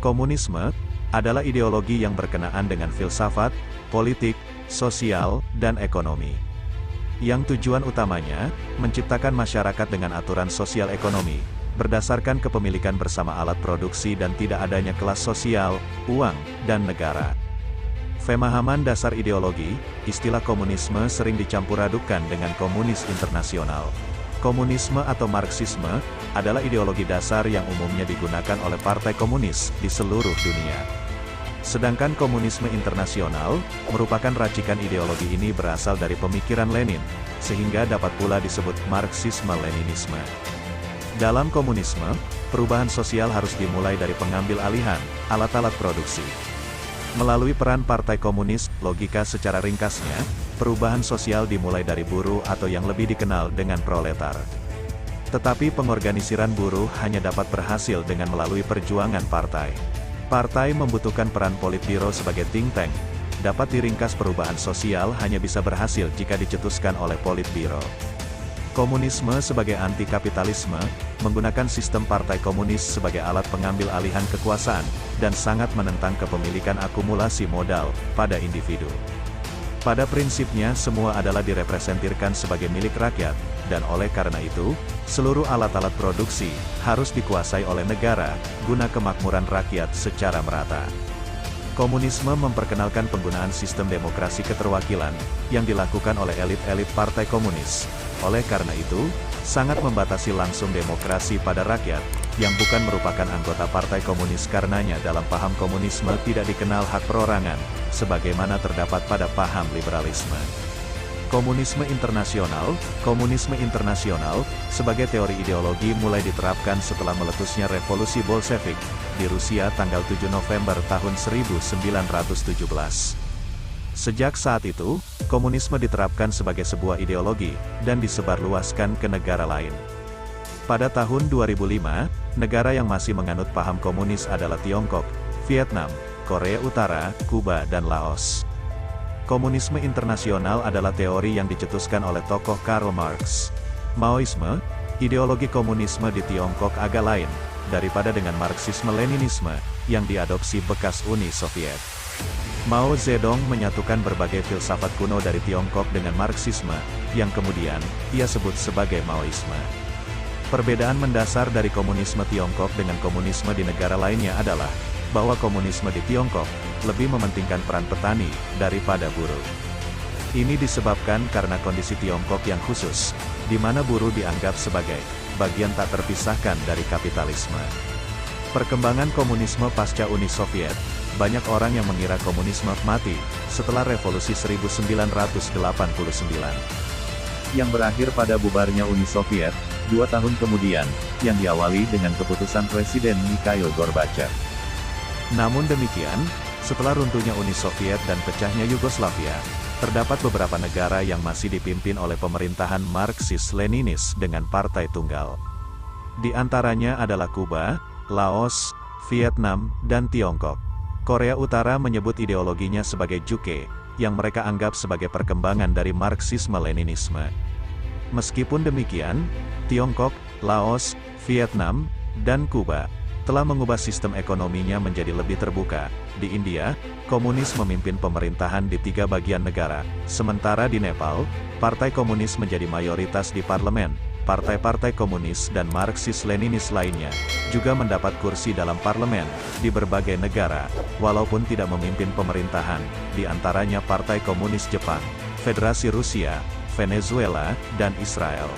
Komunisme adalah ideologi yang berkenaan dengan filsafat, politik, sosial, dan ekonomi. Yang tujuan utamanya, menciptakan masyarakat dengan aturan sosial ekonomi, berdasarkan kepemilikan bersama alat produksi dan tidak adanya kelas sosial, uang, dan negara. Pemahaman dasar ideologi, istilah komunisme sering dicampur adukkan dengan komunis internasional. Komunisme atau Marxisme adalah ideologi dasar yang umumnya digunakan oleh partai komunis di seluruh dunia. Sedangkan komunisme internasional merupakan racikan ideologi ini berasal dari pemikiran Lenin, sehingga dapat pula disebut Marxisme-Leninisme. Dalam komunisme, perubahan sosial harus dimulai dari pengambil alihan alat-alat produksi. Melalui peran partai komunis, logika secara ringkasnya, perubahan sosial dimulai dari buruh atau yang lebih dikenal dengan proletar. Tetapi pengorganisiran buruh hanya dapat berhasil dengan melalui perjuangan partai. Partai membutuhkan peran Politbiro sebagai think tank. Dapat diringkas perubahan sosial hanya bisa berhasil jika dicetuskan oleh Politbiro. Komunisme sebagai anti-kapitalisme, menggunakan sistem partai komunis sebagai alat pengambil alihan kekuasaan, dan sangat menentang kepemilikan akumulasi modal pada individu. Pada prinsipnya semua adalah direpresentirkan sebagai milik rakyat, dan oleh karena itu, seluruh alat-alat produksi harus dikuasai oleh negara, guna kemakmuran rakyat secara merata. Komunisme memperkenalkan penggunaan sistem demokrasi keterwakilan, yang dilakukan oleh elit-elit partai komunis. Oleh karena itu, sangat membatasi langsung demokrasi pada rakyat, yang bukan merupakan anggota partai komunis karenanya dalam paham komunisme tidak dikenal hak perorangan, sebagaimana terdapat pada paham liberalisme. Komunisme internasional, sebagai teori ideologi mulai diterapkan setelah meletusnya revolusi Bolshevik, di Rusia tanggal 7 November tahun 1917. Sejak saat itu, komunisme diterapkan sebagai sebuah ideologi, dan disebarluaskan ke negara lain. Pada tahun 2005, negara yang masih menganut paham komunis adalah Tiongkok, Vietnam, Korea Utara, Kuba dan Laos. Komunisme internasional adalah teori yang dicetuskan oleh tokoh Karl Marx. Maoisme, ideologi komunisme di Tiongkok agak lain, daripada dengan Marxisme-Leninisme, yang diadopsi bekas Uni Soviet. Mao Zedong menyatukan berbagai filsafat kuno dari Tiongkok dengan Marxisme, yang kemudian ia sebut sebagai Maoisme. Perbedaan mendasar dari komunisme Tiongkok dengan komunisme di negara lainnya adalah, bahwa komunisme di Tiongkok lebih mementingkan peran petani daripada buruh. Ini disebabkan karena kondisi Tiongkok yang khusus, di mana buruh dianggap sebagai bagian tak terpisahkan dari kapitalisme. Perkembangan komunisme pasca Uni Soviet, banyak orang yang mengira komunisme mati setelah revolusi 1989. Yang berakhir pada bubarnya Uni Soviet, 2 tahun kemudian, yang diawali dengan keputusan Presiden Mikhail Gorbachev. Namun demikian, setelah runtuhnya Uni Soviet dan pecahnya Yugoslavia, terdapat beberapa negara yang masih dipimpin oleh pemerintahan Marxis-Leninis dengan partai tunggal. Di antaranya adalah Kuba, Laos, Vietnam, dan Tiongkok. Korea Utara menyebut ideologinya sebagai Juche, yang mereka anggap sebagai perkembangan dari Marxisme-Leninisme. Meskipun demikian, Tiongkok, Laos, Vietnam, dan Kuba telah mengubah sistem ekonominya menjadi lebih terbuka. Di India, komunis memimpin pemerintahan di 3 bagian negara, sementara di Nepal, partai komunis menjadi mayoritas di parlemen. Partai-partai komunis dan Marxis-Leninis lainnya juga mendapat kursi dalam parlemen di berbagai negara, walaupun tidak memimpin pemerintahan, di antaranya Partai Komunis Jepang, Federasi Rusia, Venezuela, dan Israel.